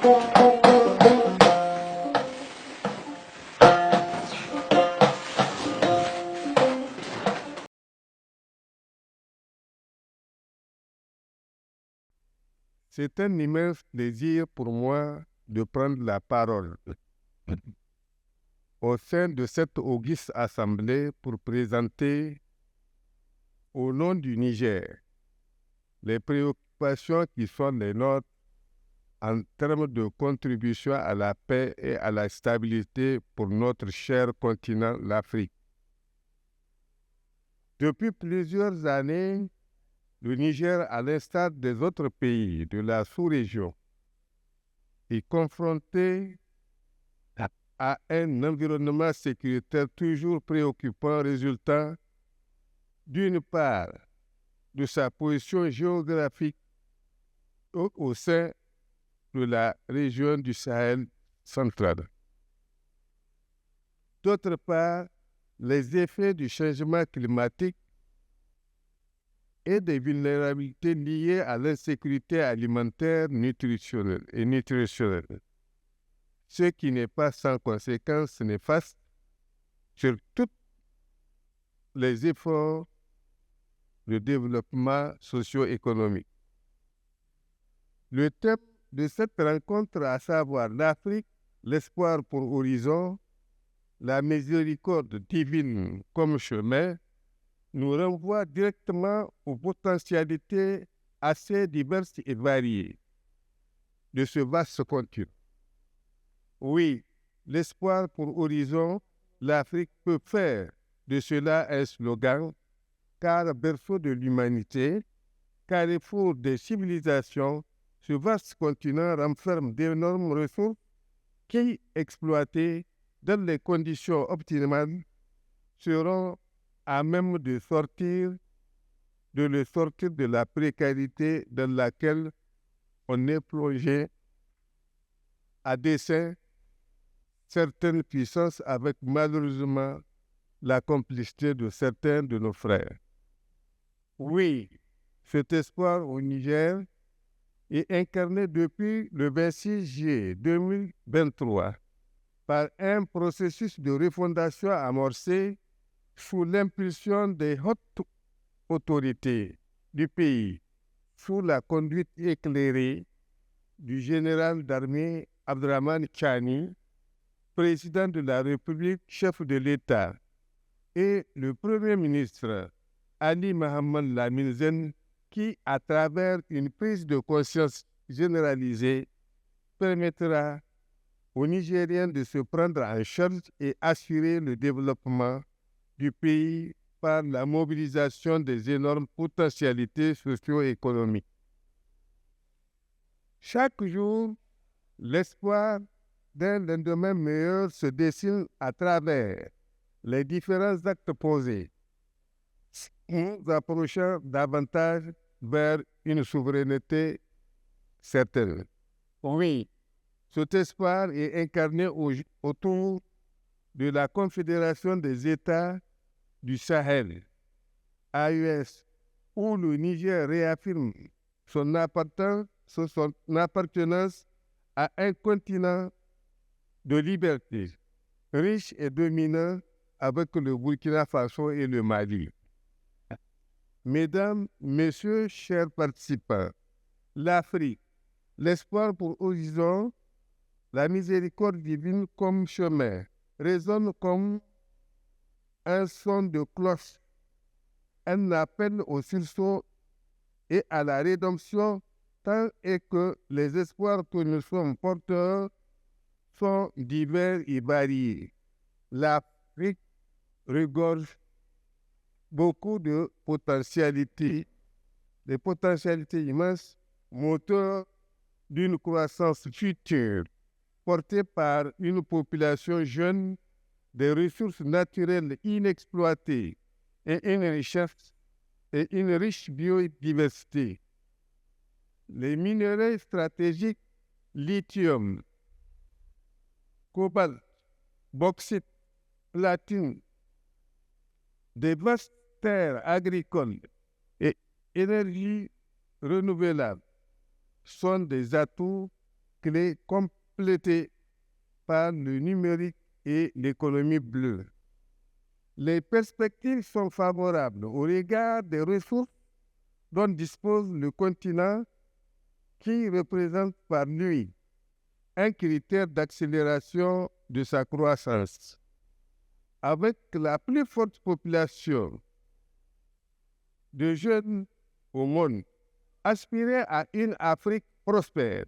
C'est un immense plaisir pour moi de prendre la parole au sein de cette auguste assemblée pour présenter, au nom du Niger, les préoccupations qui sont les nôtres en termes de contribution à la paix et à la stabilité pour notre cher continent, l'Afrique. Depuis plusieurs années, le Niger, à l'instar des autres pays de la sous-région, est confronté à un environnement sécuritaire toujours préoccupant résultant d'une part de sa position géographique au sein de la région du Sahel central. D'autre part, les effets du changement climatique et des vulnérabilités liées à l'insécurité alimentaire nutritionnelle, ce qui n'est pas sans conséquences néfastes sur tous les efforts de développement socio-économique. Le thème de cette rencontre, à savoir l'Afrique, l'espoir pour horizon, la miséricorde divine comme chemin, nous renvoie directement aux potentialités assez diverses et variées de ce vaste continent. Oui, l'espoir pour horizon, l'Afrique peut faire de cela un slogan, car berceau de l'humanité, carrefour des civilisations, ce vaste continent renferme d'énormes ressources qui, exploitées dans les conditions optimales, seront à même de le sortir de la précarité dans laquelle on est plongé à dessein certaines puissances avec malheureusement la complicité de certains de nos frères. Oui, cet espoir au Niger est incarné depuis le 26 juillet 2023 par un processus de refondation amorcé sous l'impulsion des hautes autorités du pays, sous la conduite éclairée du général d'armée Abdrahmane Tchani, président de la République, chef de l'État, et le Premier ministre Ali Mohamed Lamine Zen, qui, à travers une prise de conscience généralisée, permettra aux Nigériens de se prendre en charge et assurer le développement du pays par la mobilisation des énormes potentialités socio-économiques. Chaque jour, l'espoir d'un lendemain meilleur se dessine à travers les différents actes posés, nous approchant davantage vers une souveraineté certaine. Oui, cet espoir est incarné autour de la Confédération des États du Sahel, AES, où le Niger réaffirme son appartenance à un continent de liberté, riche et dominant avec le Burkina Faso et le Mali. Mesdames, Messieurs, chers participants, l'Afrique, l'espoir pour horizon, la miséricorde divine comme chemin, résonne comme un son de cloche, un appel au sursaut et à la rédemption, tant et que les espoirs que nous sommes porteurs sont divers et variés. L'Afrique regorge beaucoup de potentialités, des potentialités immenses, moteurs d'une croissance future, portée par une population jeune, des ressources naturelles inexploitées et une riche biodiversité. Les minerais stratégiques, lithium, cobalt, bauxite, platine, des vastes terres agricoles et énergies renouvelables sont des atouts clés complétées par le numérique et l'économie bleue. Les perspectives sont favorables au regard des ressources dont dispose le continent qui représente par lui un critère d'accélération de sa croissance. Avec la plus forte population de jeunes au monde, aspirer à une Afrique prospère,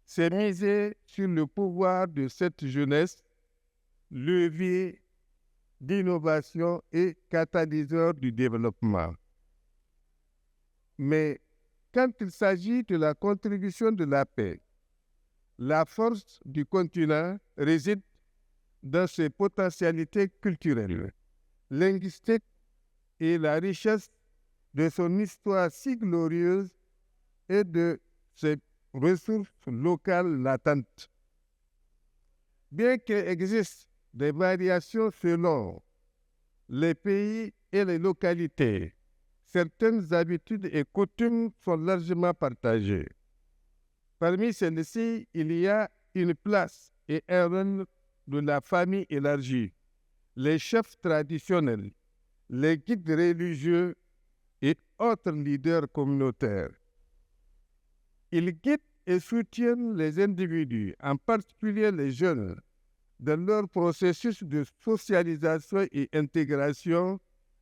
c'est miser sur le pouvoir de cette jeunesse, levier d'innovation et catalyseur du développement. Mais quand il s'agit de la contribution de la paix, la force du continent réside dans ses potentialités culturelles, linguistiques et la richesse de son histoire si glorieuse et de ses ressources locales latentes. Bien qu'il existe des variations selon les pays et les localités, certaines habitudes et coutumes sont largement partagées. Parmi celles-ci, il y a une place et un rôle de la famille élargie, les chefs traditionnels, les guides religieux et autres leaders communautaires. Ils guident et soutiennent les individus, en particulier les jeunes, dans leur processus de socialisation et intégration,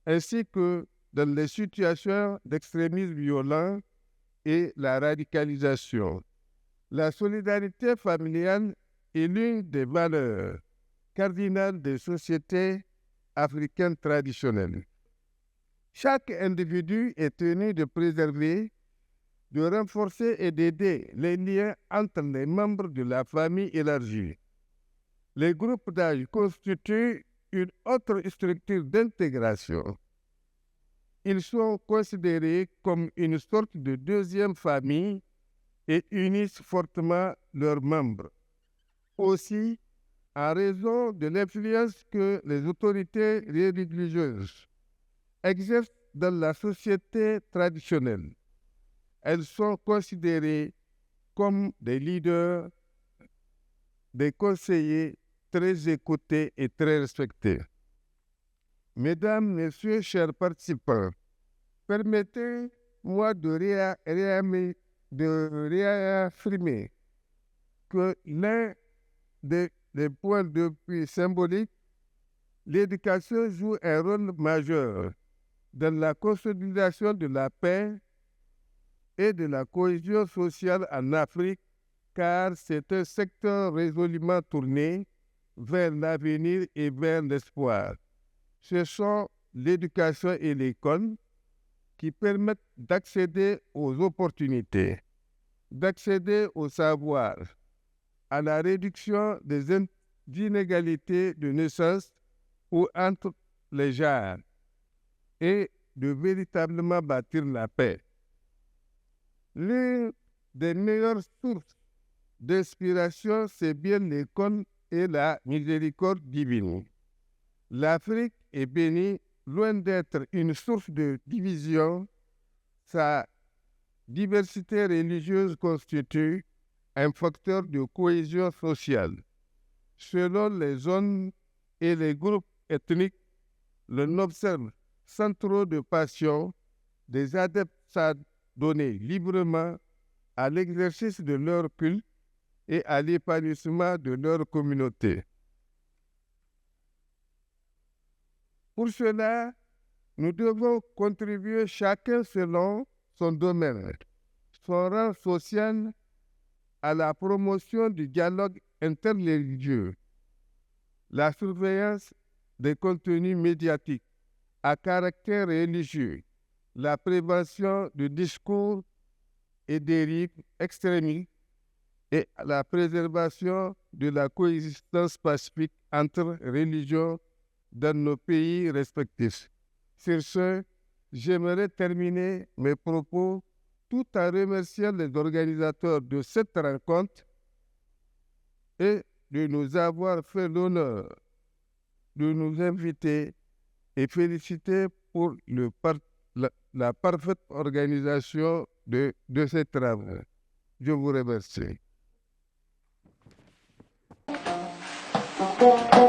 ainsi que dans les situations d'extrémisme violent et la radicalisation. La solidarité familiale est l'une des valeurs cardinales des sociétés africaines traditionnelles. Chaque individu est tenu de préserver, de renforcer et d'aider les liens entre les membres de la famille élargie. Les groupes d'âge constituent une autre structure d'intégration. Ils sont considérés comme une sorte de deuxième famille et unissent fortement leurs membres. Aussi, en raison de l'influence que les autorités religieuses exercent dans la société traditionnelle, elles sont considérées comme des leaders, des conseillers très écoutés et très respectés. Mesdames, Messieurs, chers participants, permettez-moi de réaffirmer que l'un des points de vue symboliques, l'éducation joue un rôle majeur dans la consolidation de la paix et de la cohésion sociale en Afrique, car c'est un secteur résolument tourné vers l'avenir et vers l'espoir. Ce sont l'éducation et l'école qui permettent d'accéder aux opportunités, d'accéder au savoir, à la réduction des inégalités de naissance ou entre les genres et de véritablement bâtir la paix. L'une des meilleures sources d'inspiration, c'est bien l'école et la miséricorde divine. L'Afrique est bénie, loin d'être une source de division. Sa diversité religieuse constitue un facteur de cohésion sociale. Selon les zones et les groupes ethniques, l'on observe sans trop de passion des adeptes s'adonner librement à l'exercice de leur culte et à l'épanouissement de leur communauté. Pour cela, nous devons contribuer chacun selon son domaine, son rang social, à la promotion du dialogue interreligieux, la surveillance des contenus médiatiques à caractère religieux, la prévention du discours et dérives extrémistes et la préservation de la coexistence pacifique entre religions dans nos pays respectifs. Sur ce, j'aimerais terminer mes propos tout en remerciant les organisateurs de cette rencontre et de nous avoir fait l'honneur de nous inviter et féliciter pour la parfaite organisation de ces travaux. Je vous remercie. Thank you.